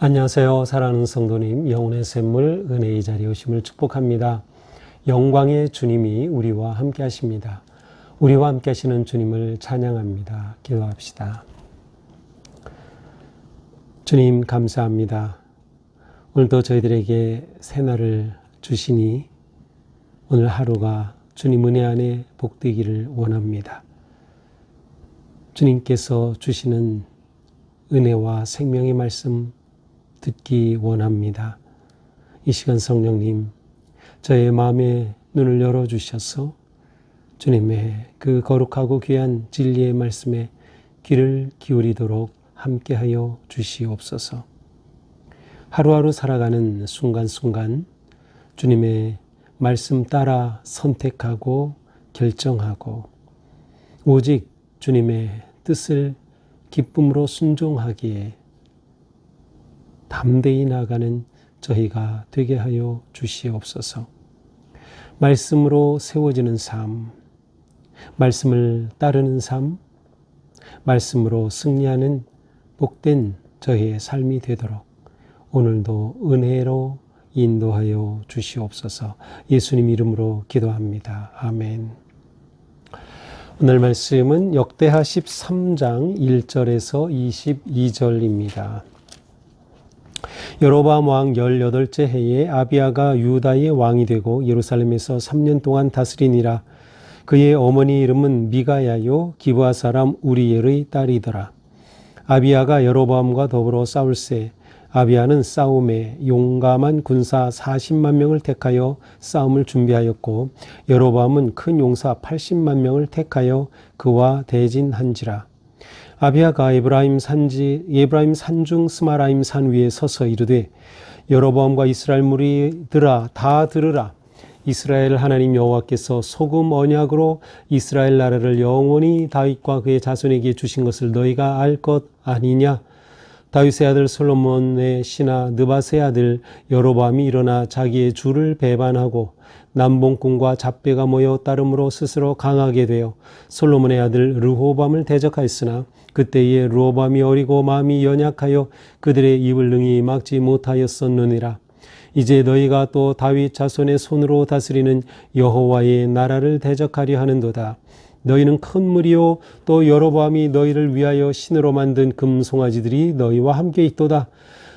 안녕하세요. 사랑하는 성도님, 영혼의 샘물 은혜의 자리에 오심을 축복합니다. 영광의 주님이 우리와 함께 하십니다. 우리와 함께 하시는 주님을 찬양합니다. 기도합시다. 주님 감사합니다. 오늘도 저희들에게 새날을 주시니 오늘 하루가 주님 은혜 안에 복되기를 원합니다. 주님께서 주시는 은혜와 생명의 말씀 듣기 원합니다. 이 시간 성령님, 저의 마음의 눈을 열어주셔서 주님의 그 거룩하고 귀한 진리의 말씀에 귀를 기울이도록 함께하여 주시옵소서. 하루하루 살아가는 순간순간 주님의 말씀 따라 선택하고 결정하고 오직 주님의 뜻을 기쁨으로 순종하기에 담대히 나아가는 저희가 되게 하여 주시옵소서. 말씀으로 세워지는 삶, 말씀을 따르는 삶, 말씀으로 승리하는 복된 저희의 삶이 되도록 오늘도 은혜로 인도하여 주시옵소서. 예수님 이름으로 기도합니다. 아멘. 오늘 말씀은 역대하 13장 1절에서 22절입니다. 여로보암 왕 18째 해에 아비야가 유다의 왕이 되고 예루살렘에서 3년 동안 다스리니라. 그의 어머니 이름은 미가야요 기브아 사람 우리엘의 딸이더라. 아비야가 여로보암과 더불어 싸울새 아비야는 싸움에 용감한 군사 40만 명을 택하여 싸움을 준비하였고 여로보암은 큰 용사 80만 명을 택하여 그와 대진한지라. 아비야가 에브라임 산중 스마라임 산 위에 서서 이르되 여로보암과 이스라엘 무리들아 다 들으라. 이스라엘 하나님 여호와께서 소금 언약으로 이스라엘 나라를 영원히 다윗과 그의 자손에게 주신 것을 너희가 알 것 아니냐. 다윗의 아들 솔로몬의 신하 느밧의 아들 여로보암이 일어나 자기의 주를 배반하고 남봉꾼과 잡배가 모여 따름으로 스스로 강하게 되어 솔로몬의 아들 르호밤을 대적하였으나 그때에 르호밤이 어리고 마음이 연약하여 그들의 입을 능히 막지 못하였었느니라. 이제 너희가 또 다윗 자손의 손으로 다스리는 여호와의 나라를 대적하려 하는도다. 너희는 큰 무리요 또 여로보암이 너희를 위하여 신으로 만든 금송아지들이 너희와 함께 있도다.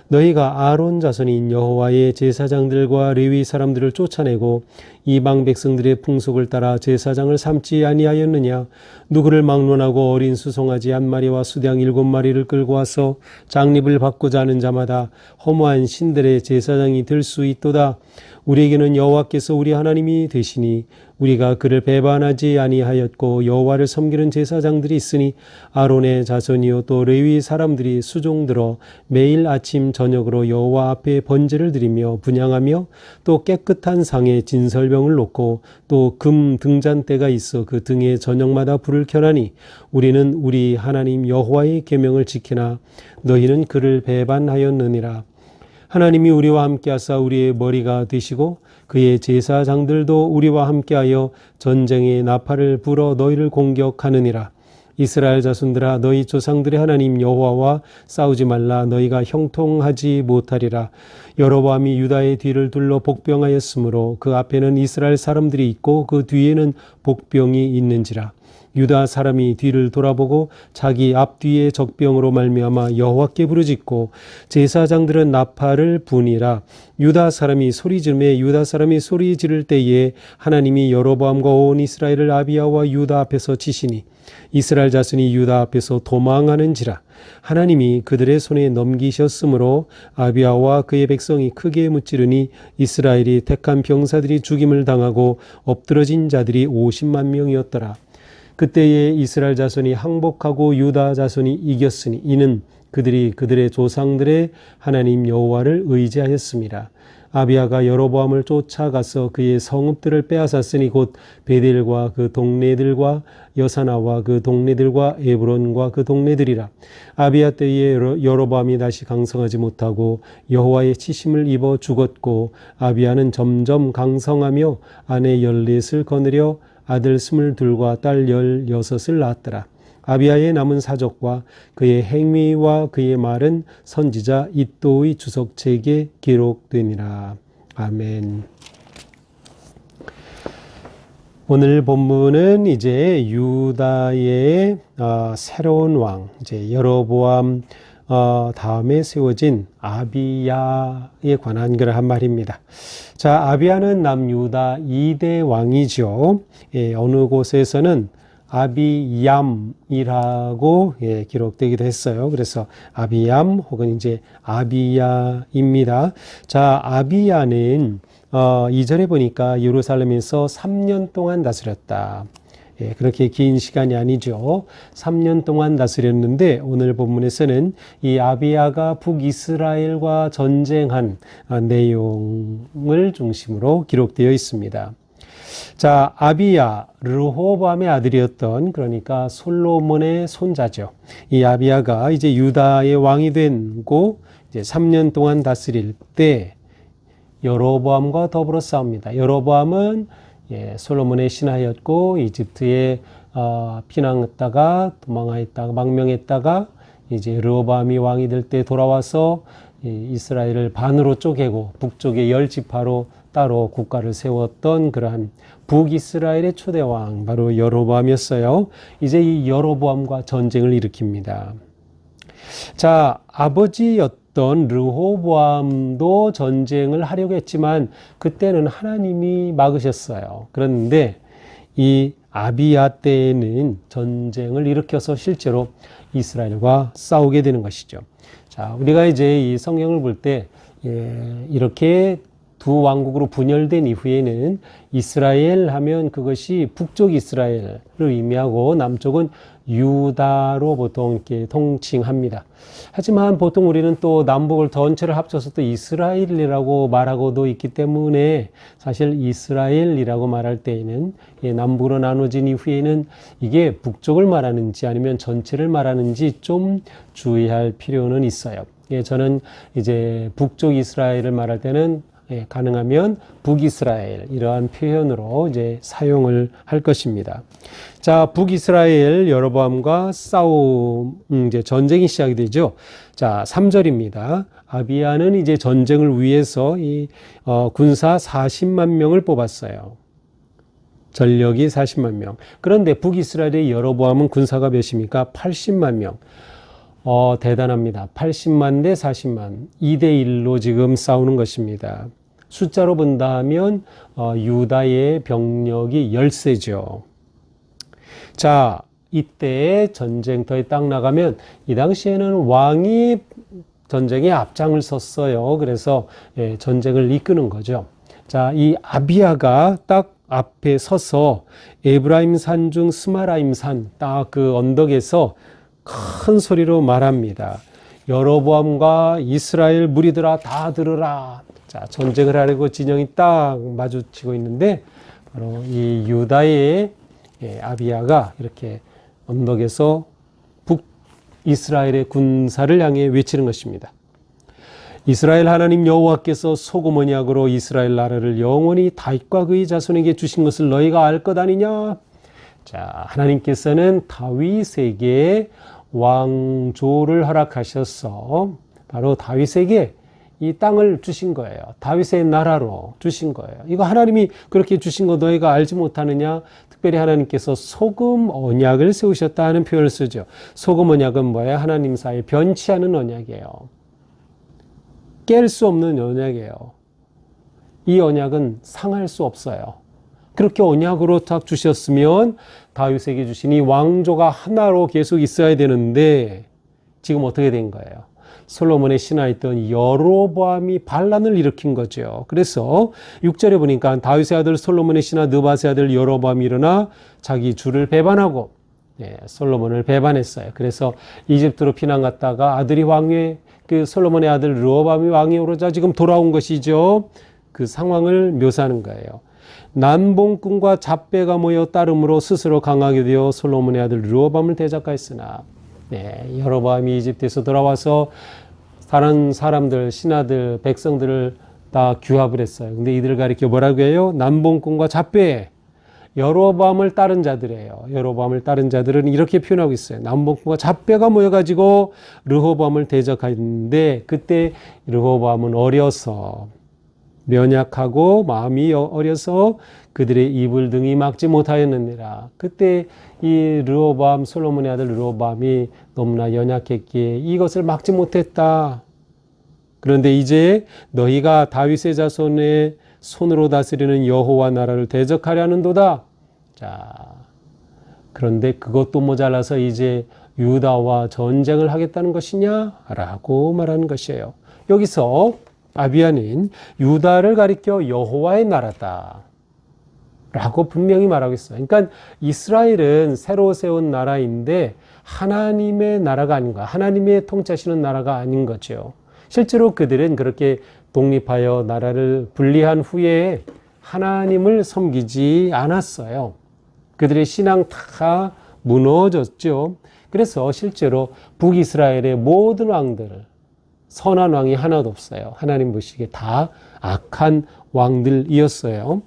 너희가 아론 자손인 여호와의 제사장들과 레위 사람들을 쫓아내고 이방 백성들의 풍속을 따라 제사장을 삼지 아니하였느냐. 누구를 막론하고 어린 수송아지 한 마리와 수양 7마리를 끌고 와서 장립을 받고자 하는 자마다 허무한 신들의 제사장이 될 수 있도다. 우리에게는 여호와께서 우리 하나님이 되시니 우리가 그를 배반하지 아니하였고 여호와를 섬기는 제사장들이 있으니 아론의 자손이요 또 레위 사람들이 수종들어 매일 아침 저녁으로 여호와 앞에 번제를 드리며 분향하며 또 깨끗한 상에 진설병을 놓고 또 금 등잔대가 있어 그 등에 저녁마다 불을 켜나니 우리는 우리 하나님 여호와의 계명을 지키나 너희는 그를 배반하였느니라. 하나님이 우리와 함께하사 우리의 머리가 되시고 그의 제사장들도 우리와 함께하여 전쟁의 나팔을 불어 너희를 공격하느니라. 이스라엘 자손들아 너희 조상들의 하나님 여호와와 싸우지 말라. 너희가 형통하지 못하리라. 여로보암이 유다의 뒤를 둘러 복병하였으므로 그 앞에는 이스라엘 사람들이 있고 그 뒤에는 복병이 있는지라. 유다 사람이 뒤를 돌아보고 자기 앞뒤의 적병으로 말미암아 여호와께 부르짖고 제사장들은 나팔을 부니라. 유다 사람이 소리 지르매 유다 사람이 소리 지를 때에 하나님이 여로보암과 온 이스라엘을 아비야와 유다 앞에서 치시니 이스라엘 자손이 유다 앞에서 도망하는지라. 하나님이 그들의 손에 넘기셨으므로 아비야와 그의 백성이 크게 무찌르니 이스라엘이 택한 병사들이 죽임을 당하고 엎드러진 자들이 50만 명이었더라. 그때에 이스라엘 자손이 항복하고 유다 자손이 이겼으니 이는 그들이 그들의 조상들의 하나님 여호와를 의지하였습니다. 아비야가 여로보암을 쫓아가서 그의 성읍들을 빼앗았으니 곧 베델과 그 동네들과 여사나와 그 동네들과 에브론과 그 동네들이라. 아비야 때에 여로보암이 다시 강성하지 못하고 여호와의 치심을 입어 죽었고 아비야는 점점 강성하며 아내 14을 거느려 아들 22과 딸 16을 낳았더라. 아비야의 남은 사적과 그의 행위와 그의 말은 선지자 이도의 주석책에 기록되니라. 아멘. 오늘 본문은 이제 유다의 새로운 왕, 이제 여로보암 다음에 세워진 아비야에 관한 그러한 말입니다. 자, 아비야는 남유다 2대 왕이죠. 어느 곳에서는 아비얌이라고 기록되기도 했어요. 그래서 아비얌 혹은 이제 아비야입니다. 자, 아비야는 2절에 보니까 예루살렘에서 3년 동안 다스렸다. 그렇게 긴 시간이 아니죠. 3년 동안 다스렸는데 오늘 본문에서는 이 아비야가 북이스라엘과 전쟁한 내용을 중심으로 기록되어 있습니다. 자, 아비야, 르호보암의 아들이었던, 그러니까 솔로몬의 손자죠. 이 아비야가 이제 유다의 왕이 되고 이제 3년 동안 다스릴 때 여로보암과 더불어 싸웁니다. 여로보암은 솔로몬의 신하였고 이집트에 피난했다가 도망했다가 망명했다가 이제 르호보암이 왕이 될 때 돌아와서 이스라엘을 반으로 쪼개고 북쪽에 10지파로 따로 국가를 세웠던 그러한 북이스라엘의 초대왕 바로 여로보암이었어요. 이제 이 여로보암과 전쟁을 일으킵니다. 자, 아버지였던 르호보암도 전쟁을 하려고 했지만 그때는 하나님이 막으셨어요. 그런데 이 아비야 때에는 전쟁을 일으켜서 실제로 이스라엘과 싸우게 되는 것이죠. 자, 우리가 이제 이 성경을 볼 때 이렇게 두 왕국으로 분열된 이후에는 이스라엘 하면 그것이 북쪽 이스라엘을 의미하고 남쪽은 유다로 보통 이렇게 통칭합니다. 하지만 보통 우리는 또 남북을 전체를 합쳐서 또 이스라엘이라고 말하고도 있기 때문에 사실 이스라엘이라고 말할 때에는 남북으로 나눠진 이후에는 이게 북쪽을 말하는지 아니면 전체를 말하는지 좀 주의할 필요는 있어요. 저는 이제 북쪽 이스라엘을 말할 때는 가능하면 북이스라엘 이러한 표현으로 이제 사용을 할 것입니다. 자, 북이스라엘 여로보암과 싸움 이제 전쟁이 시작이 되죠. 자, 3절입니다. 아비야는 이제 전쟁을 위해서 이 군사 40만 명을 뽑았어요. 전력이 40만 명. 그런데 북이스라엘의 여로보암은 군사가 몇입니까? 80만 명. 대단합니다. 80만 대 40만. 2대 1로 지금 싸우는 것입니다. 숫자로 본다면 유다의 병력이 10세죠. 자, 이때 전쟁터에 딱 나가면 이 당시에는 왕이 전쟁에 앞장을 섰어요. 그래서 전쟁을 이끄는 거죠. 자, 이 아비야가 딱 앞에 서서 에브라임 산 중 스마라임 산 딱 그 언덕에서 큰 소리로 말합니다. 여로보암과 이스라엘 무리들아 다 들으라. 자, 전쟁을 하려고 진영이 딱 마주치고 있는데 바로 이 유다의 아비야가 이렇게 언덕에서 북이스라엘의 군사를 향해 외치는 것입니다. 이스라엘 하나님 여호와께서 소금 언약으로 이스라엘 나라를 영원히 다윗과 그의 자손에게 주신 것을 너희가 알 것 아니냐? 자, 하나님께서는 다윗에게 왕조를 허락하셔서 바로 다윗에게 이 땅을 주신 거예요. 다윗의 나라로 주신 거예요. 이거 하나님이 그렇게 주신 거 너희가 알지 못하느냐? 특별히 하나님께서 소금 언약을 세우셨다 하는 표현을 쓰죠. 소금 언약은 뭐예요? 하나님 사이에 변치 않은 언약이에요. 깰 수 없는 언약이에요. 이 언약은 상할 수 없어요. 그렇게 언약으로 딱 주셨으면 다윗에게 주신 이 왕조가 하나로 계속 있어야 되는데 지금 어떻게 된 거예요? 솔로몬의 신하였던 여로보암이 반란을 일으킨 거죠. 그래서 6절에 보니까 다윗의 아들 솔로몬의 신하 느밧의 아들 여로보암이 일어나 자기 주를 배반하고 솔로몬을 배반했어요. 그래서 이집트로 피난 갔다가 아들이 왕위에 그 솔로몬의 아들 르호보암이 왕위에 오르자 지금 돌아온 것이죠. 그 상황을 묘사하는 거예요. 남봉꾼과 잡배가 모여 따름으로 스스로 강하게 되어 솔로몬의 아들 르호밤을 대적하였으나 여로보암이 이집트에서 돌아와서 다른 사람들, 신하들, 백성들을 다 규합을 했어요. 근데 이들을 가리켜 뭐라고 해요? 남봉꾼과 잡배, 여로보암을 따른 자들이에요. 여로보암을 따른 자들은 이렇게 표현하고 있어요. 남봉꾼과 잡배가 모여가지고 르호보암을 대적하는데 그때 르호보암은 어려서 면약하고 마음이 어려서 그들의 입을 등이 막지 못하였느니라. 그때 이 르호보암, 솔로몬의 아들 르호보암이 너무나 연약했기에 이것을 막지 못했다. 그런데 이제 너희가 다윗의 자손의 손으로 다스리는 여호와 나라를 대적하려는도다. 자, 그런데 그것도 모자라서 이제 유다와 전쟁을 하겠다는 것이냐? 라고 말하는 것이에요. 여기서 아비야는 유다를 가리켜 여호와의 나라다 라고 분명히 말하고 있어요. 그러니까 이스라엘은 새로 세운 나라인데 하나님의 나라가 아닌 거야. 하나님의 통치하시는 나라가 아닌 거죠. 실제로 그들은 그렇게 독립하여 나라를 분리한 후에 하나님을 섬기지 않았어요. 그들의 신앙 다 무너졌죠. 그래서 실제로 북이스라엘의 모든 왕들, 선한 왕이 하나도 없어요. 하나님 보시기에 다 악한 왕들이었어요.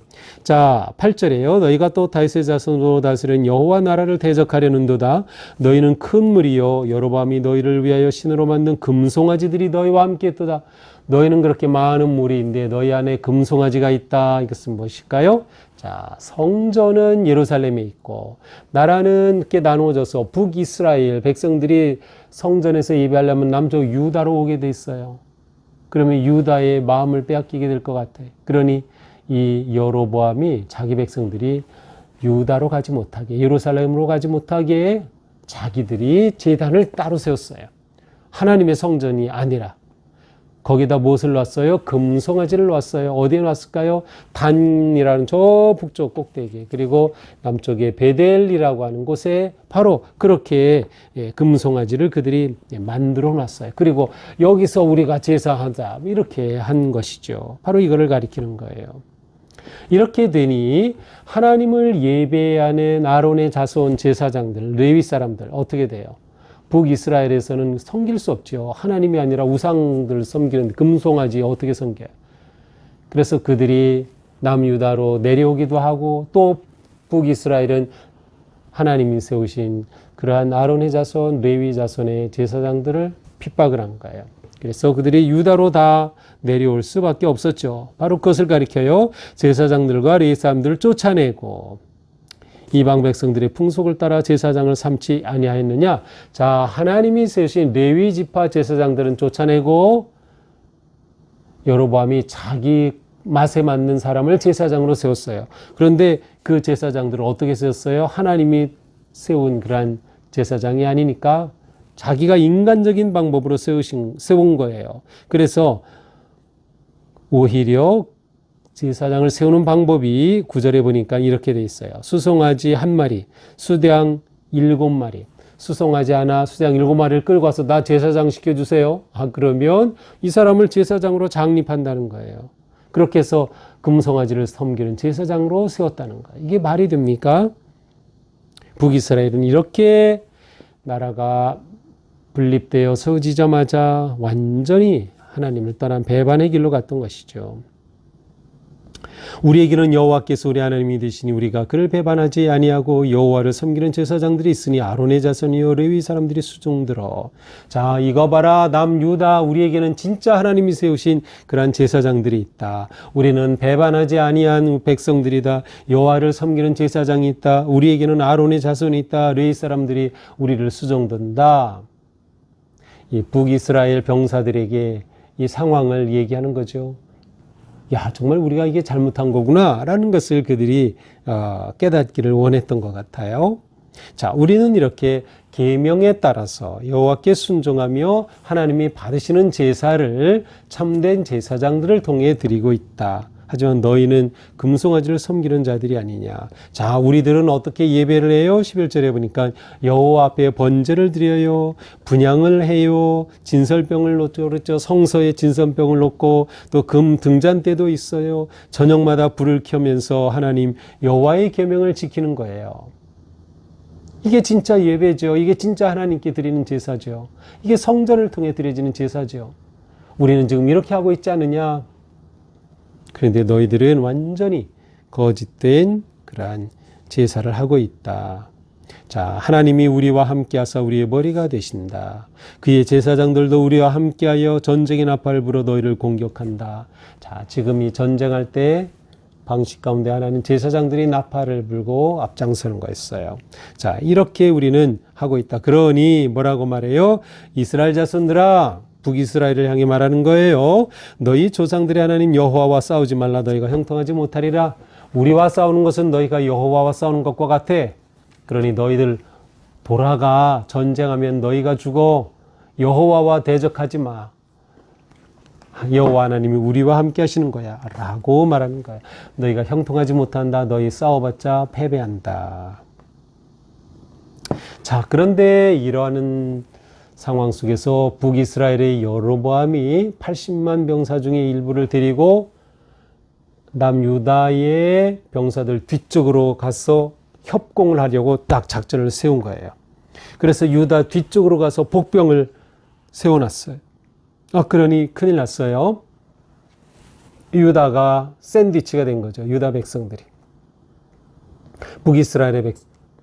자, 8절에요. 너희가 또 다윗의 자손으로 다스리는 여호와 나라를 대적하려는도다. 너희는 큰 무리요 여로보암이 너희를 위하여 신으로 만든 금송아지들이 너희와 함께 있도다. 너희는 그렇게 많은 무리인데 너희 안에 금송아지가 있다. 이것은 무엇일까요? 자, 성전은 예루살렘에 있고 나라는 이렇게 나누어져서 북이스라엘 백성들이 성전에서 예배하려면 남쪽 유다로 오게 돼 있어요. 그러면 유다의 마음을 빼앗기게 될 것 같아요. 그러니 이 여로보암이 자기 백성들이 유다로 가지 못하게, 예루살렘으로 가지 못하게 자기들이 제단을 따로 세웠어요. 하나님의 성전이 아니라 거기다 무엇을 놨어요? 금송아지를 놨어요. 어디에 놨을까요? 단이라는 저 북쪽 꼭대기, 그리고 남쪽에 베델이라고 하는 곳에 바로 그렇게 금송아지를 그들이 만들어 놨어요. 그리고 여기서 우리가 제사하자 이렇게 한 것이죠. 바로 이거를 가리키는 거예요. 이렇게 되니 하나님을 예배하는 아론의 자손 제사장들, 레위 사람들 어떻게 돼요? 북이스라엘에서는 섬길 수 없죠. 하나님이 아니라 우상들을 섬기는 금송아지 어떻게 섬겨요? 그래서 그들이 남유다로 내려오기도 하고 또 북이스라엘은 하나님이 세우신 그러한 아론의 자손, 레위 자손의 제사장들을 핍박을 한 거예요. 그래서 그들이 유다로 다 내려올 수밖에 없었죠. 바로 그것을 가리켜요. 제사장들과 레위 사람들을 쫓아내고 이방 백성들의 풍속을 따라 제사장을 삼지 아니하였느냐? 자, 하나님이 세우신 레위 지파 제사장들은 쫓아내고 여로보암이 자기 맛에 맞는 사람을 제사장으로 세웠어요. 그런데 그 제사장들을 어떻게 세웠어요? 하나님이 세운 그러한 제사장이 아니니까 자기가 인간적인 방법으로 세운 거예요. 그래서 오히려 제사장을 세우는 방법이 9절에 보니까 이렇게 돼 있어요. 수송아지 1마리, 수대양 7마리. 수송아지 하나, 수대양 7마리를 끌고 와서 나 제사장 시켜주세요. 그러면 이 사람을 제사장으로 장립한다는 거예요. 그렇게 해서 금송아지를 섬기는 제사장으로 세웠다는 거예요. 이게 말이 됩니까? 북이스라엘은 이렇게 나라가 분립되어 세워지자마자 완전히 하나님을 떠난 배반의 길로 갔던 것이죠. 우리에게는 여호와께서 우리 하나님이 되시니 우리가 그를 배반하지 아니하고 여호와를 섬기는 제사장들이 있으니 아론의 자손이요 레위 사람들이 수종들어. 자, 이거 봐라. 남유다, 우리에게는 진짜 하나님이 세우신 그러한 제사장들이 있다. 우리는 배반하지 아니한 백성들이다. 여호와를 섬기는 제사장이 있다. 우리에게는 아론의 자손이 있다. 레위 사람들이 우리를 수종든다. 이 북이스라엘 병사들에게 이 상황을 얘기하는 거죠. 야, 정말 우리가 이게 잘못한 거구나 라는 것을 그들이 깨닫기를 원했던 것 같아요. 자, 우리는 이렇게 계명에 따라서 여호와께 순종하며 하나님이 받으시는 제사를 참된 제사장들을 통해 드리고 있다. 하지만 너희는 금송아지를 섬기는 자들이 아니냐. 자, 우리들은 어떻게 예배를 해요? 11절에 보니까 여호와 앞에 번제를 드려요. 분향을 해요. 진설병을 놓죠. 그렇죠. 성서에 진설병을 놓고 또 금 등잔대도 있어요. 저녁마다 불을 켜면서 하나님 여호와의 계명을 지키는 거예요. 이게 진짜 예배죠. 이게 진짜 하나님께 드리는 제사죠. 이게 성전을 통해 드려지는 제사죠. 우리는 지금 이렇게 하고 있지 않느냐? 그런데 너희들은 완전히 거짓된 그러한 제사를 하고 있다. 자, 하나님이 우리와 함께하사 우리의 머리가 되신다. 그의 제사장들도 우리와 함께하여 전쟁의 나팔을 불어 너희를 공격한다. 자, 지금 이 전쟁할 때 방식 가운데 하나는 제사장들이 나팔을 불고 앞장서는 거였어요. 자, 이렇게 우리는 하고 있다. 그러니 뭐라고 말해요? 이스라엘 자손들아, 북이스라엘을 향해 말하는 거예요. 너희 조상들의 하나님 여호와와 싸우지 말라. 너희가 형통하지 못하리라. 우리와 싸우는 것은 너희가 여호와와 싸우는 것과 같아. 그러니 너희들 돌아가. 전쟁하면 너희가 죽어. 여호와와 대적하지 마. 여호와 하나님이 우리와 함께 하시는 거야 라고 말하는 거야. 너희가 형통하지 못한다. 너희 싸워봤자 패배한다. 자, 그런데 이러한 상황 속에서 북이스라엘의 여로보암이 80만 병사 중에 일부를 데리고 남유다의 병사들 뒤쪽으로 가서 협공을 하려고 딱 작전을 세운 거예요. 그래서 유다 뒤쪽으로 가서 복병을 세워놨어요. 그러니 큰일 났어요. 유다가 샌드위치가 된 거죠. 유다 백성들이. 북이스라엘의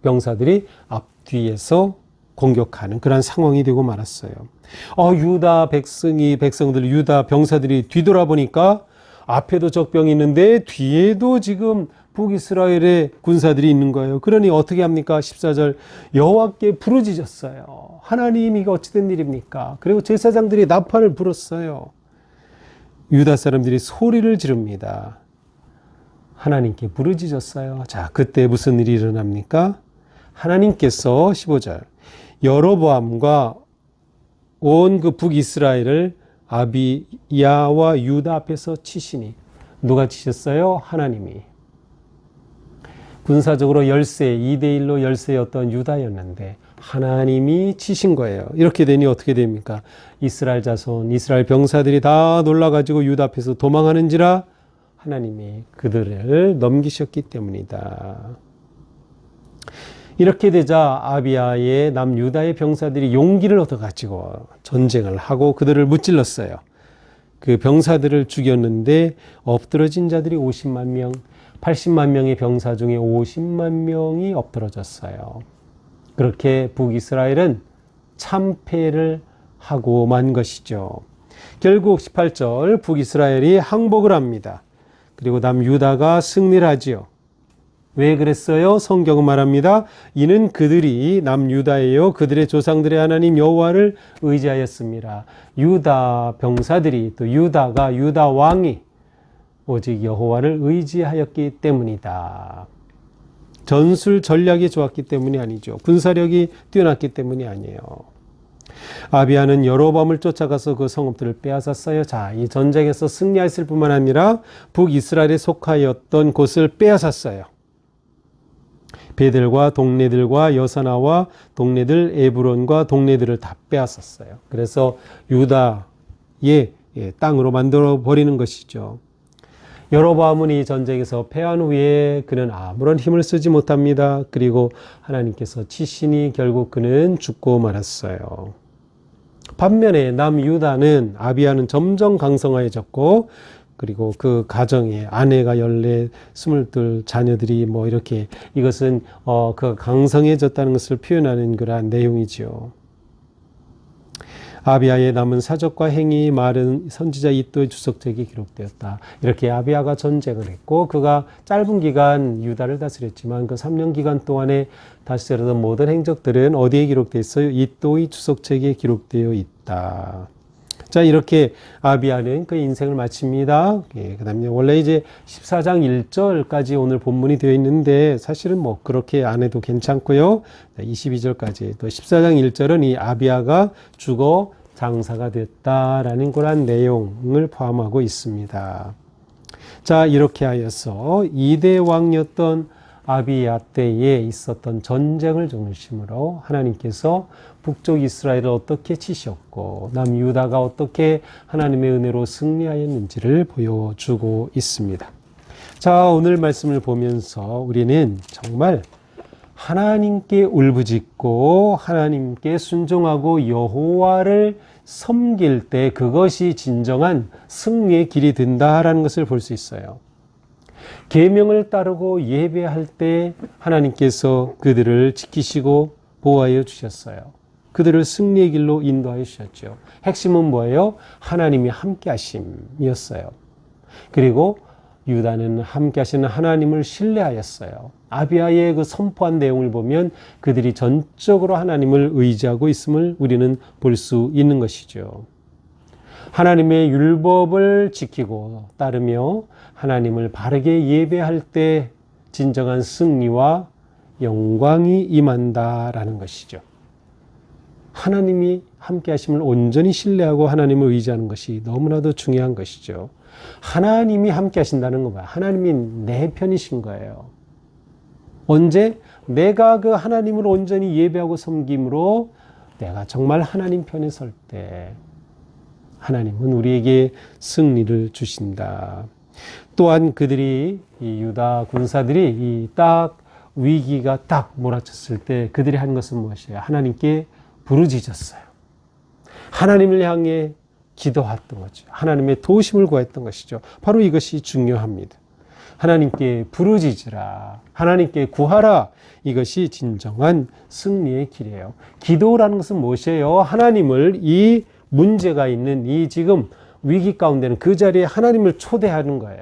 병사들이 앞뒤에서 공격하는 그런 상황이 되고 말았어요. 유다 백성들, 유다 병사들이 뒤돌아보니까 앞에도 적병이 있는데 뒤에도 지금 북이스라엘의 군사들이 있는 거예요. 그러니 어떻게 합니까? 14절 여호와께 부르짖었어요. 하나님 이거 어찌된 일입니까? 그리고 제사장들이 나팔을 불었어요. 유다 사람들이 소리를 지릅니다. 하나님께 부르짖었어요. 자, 그때 무슨 일이 일어납니까? 하나님께서 15절 여로보암과 온 그 북이스라엘을 아비야와 유다 앞에서 치시니. 누가 치셨어요? 하나님이. 군사적으로 열세, 2대1로 열세였던 유다였는데 하나님이 치신 거예요. 이렇게 되니 어떻게 됩니까? 이스라엘 자손, 이스라엘 병사들이 다 놀라가지고 유다 앞에서 도망하는지라 하나님이 그들을 넘기셨기 때문이다. 이렇게 되자 아비야의 남유다의 병사들이 용기를 얻어가지고 전쟁을 하고 그들을 무찔렀어요. 그 병사들을 죽였는데 엎드러진 자들이 50만 명, 80만 명의 병사 중에 50만 명이 엎드러졌어요. 그렇게 북이스라엘은 참패를 하고 만 것이죠. 결국 18절 북이스라엘이 항복을 합니다. 그리고 남유다가 승리를 하지요. 왜 그랬어요? 성경은 말합니다. 이는 그들이 남유다예요. 그들의 조상들의 하나님 여호와를 의지하였습니다. 유다 병사들이 또 유다 왕이 오직 여호와를 의지하였기 때문이다. 전술 전략이 좋았기 때문이 아니죠. 군사력이 뛰어났기 때문이 아니에요. 아비야는 여로보암을 쫓아가서 그 성읍들을 빼앗았어요. 자, 이 전쟁에서 승리했을 뿐만 아니라 북이스라엘에 속하였던 곳을 빼앗았어요. 베델과 동네들과 여사나와 동네들, 에브론과 동네들을 다 빼앗았어요. 그래서 유다의 땅으로 만들어 버리는 것이죠. 여로보암은 이 전쟁에서 패한 후에 그는 아무런 힘을 쓰지 못합니다. 그리고 하나님께서 치시니 결국 그는 죽고 말았어요. 반면에 남유다는 아비야는 점점 강성해졌고 그리고 그 가정에 아내가 14, 22 자녀들이 뭐 이렇게 이것은 그 강성해졌다는 것을 표현하는 그러한 내용이지요. 아비야의 남은 사적과 행위, 말은 선지자 이또의 주석책에 기록되었다. 이렇게 아비야가 전쟁을 했고 그가 짧은 기간 유다를 다스렸지만 그 3년 기간 동안에 다스렸던 모든 행적들은 어디에 기록되어 있어요? 이또의 주석책에 기록되어 있다. 자, 이렇게 아비야는 그 인생을 마칩니다. 그 다음에 원래 이제 14장 1절까지 오늘 본문이 되어 있는데 사실은 뭐 그렇게 안 해도 괜찮고요. 22절까지 또 14장 1절은 이 아비야가 죽어 장사가 됐다라는 그런 내용을 포함하고 있습니다. 자, 이렇게 하여서 2대 왕이었던 아비야 때에 있었던 전쟁을 중심으로 하나님께서 북쪽 이스라엘을 어떻게 치셨고 남유다가 어떻게 하나님의 은혜로 승리하였는지를 보여주고 있습니다. 자, 오늘 말씀을 보면서 우리는 정말 하나님께 울부짖고 하나님께 순종하고 여호와를 섬길 때 그것이 진정한 승리의 길이 된다라는 것을 볼 수 있어요. 계명을 따르고 예배할 때 하나님께서 그들을 지키시고 보호하여 주셨어요. 그들을 승리의 길로 인도하여 주셨죠. 핵심은 뭐예요? 하나님이 함께 하심이었어요. 그리고 유다는 함께 하시는 하나님을 신뢰하였어요. 아비야의 그 선포한 내용을 보면 그들이 전적으로 하나님을 의지하고 있음을 우리는 볼 수 있는 것이죠. 하나님의 율법을 지키고 따르며 하나님을 바르게 예배할 때 진정한 승리와 영광이 임한다라는 것이죠. 하나님이 함께 하심을 온전히 신뢰하고 하나님을 의지하는 것이 너무나도 중요한 것이죠. 하나님이 함께 하신다는 거 봐요. 하나님이 내 편이신 거예요. 언제? 내가 그 하나님을 온전히 예배하고 섬김으로 내가 정말 하나님 편에 설 때 하나님은 우리에게 승리를 주신다. 또한 그들이 이 유다 군사들이 이 딱 위기가 딱 몰아쳤을 때 그들이 한 것은 무엇이에요? 하나님께 부르짖었어요. 하나님을 향해 기도했던 거죠. 하나님의 도우심을 구했던 것이죠. 바로 이것이 중요합니다. 하나님께 부르짖으라. 하나님께 구하라. 이것이 진정한 승리의 길이에요. 기도라는 것은 무엇이에요? 하나님을 이 문제가 있는 이 지금 위기 가운데는 그 자리에 하나님을 초대하는 거예요.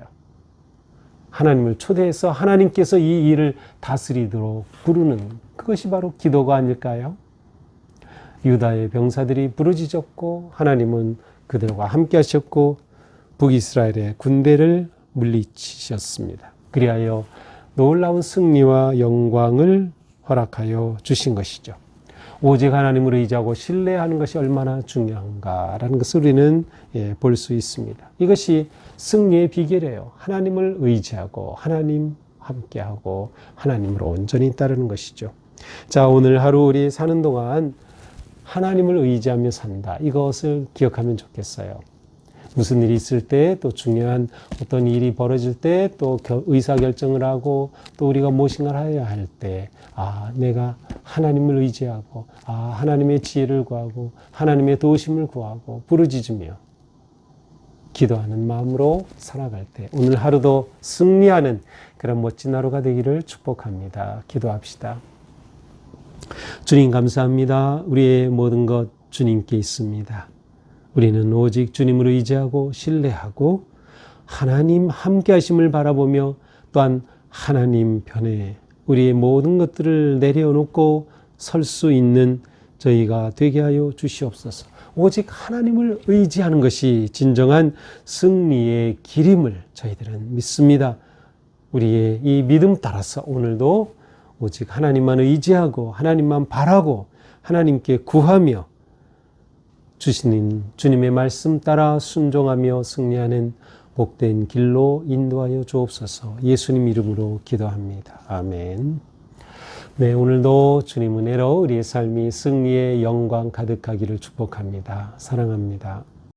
하나님을 초대해서 하나님께서 이 일을 다스리도록 부르는 그것이 바로 기도가 아닐까요? 유다의 병사들이 부르짖었고 하나님은 그들과 함께 하셨고 북이스라엘의 군대를 물리치셨습니다. 그리하여 놀라운 승리와 영광을 허락하여 주신 것이죠. 오직 하나님을 의지하고 신뢰하는 것이 얼마나 중요한가라는 것을 우리는 볼 수 있습니다. 이것이 승리의 비결이에요. 하나님을 의지하고 하나님 함께하고 하나님을 온전히 따르는 것이죠. 자, 오늘 하루 우리 사는 동안 하나님을 의지하며 산다. 이것을 기억하면 좋겠어요. 무슨 일이 있을 때 또 중요한 어떤 일이 벌어질 때 또 의사결정을 하고 또 우리가 무엇인가를 해야 할 때 내가 하나님을 의지하고 하나님의 지혜를 구하고 하나님의 도우심을 구하고 부르짖으며 기도하는 마음으로 살아갈 때 오늘 하루도 승리하는 그런 멋진 하루가 되기를 축복합니다. 기도합시다. 주님 감사합니다. 우리의 모든 것 주님께 있습니다. 우리는 오직 주님을 의지하고 신뢰하고 하나님 함께 하심을 바라보며 또한 하나님 편에 우리의 모든 것들을 내려놓고 설 수 있는 저희가 되게 하여 주시옵소서. 오직 하나님을 의지하는 것이 진정한 승리의 길임을 저희들은 믿습니다. 우리의 이 믿음 따라서 오늘도 오직 하나님만 의지하고 하나님만 바라고 하나님께 구하며 주시는 주님의 말씀 따라 순종하며 승리하는 복된 길로 인도하여 주옵소서. 예수님 이름으로 기도합니다. 아멘. 네, 오늘도 주님 은혜로 우리의 삶이 승리의 영광 가득하기를 축복합니다. 사랑합니다.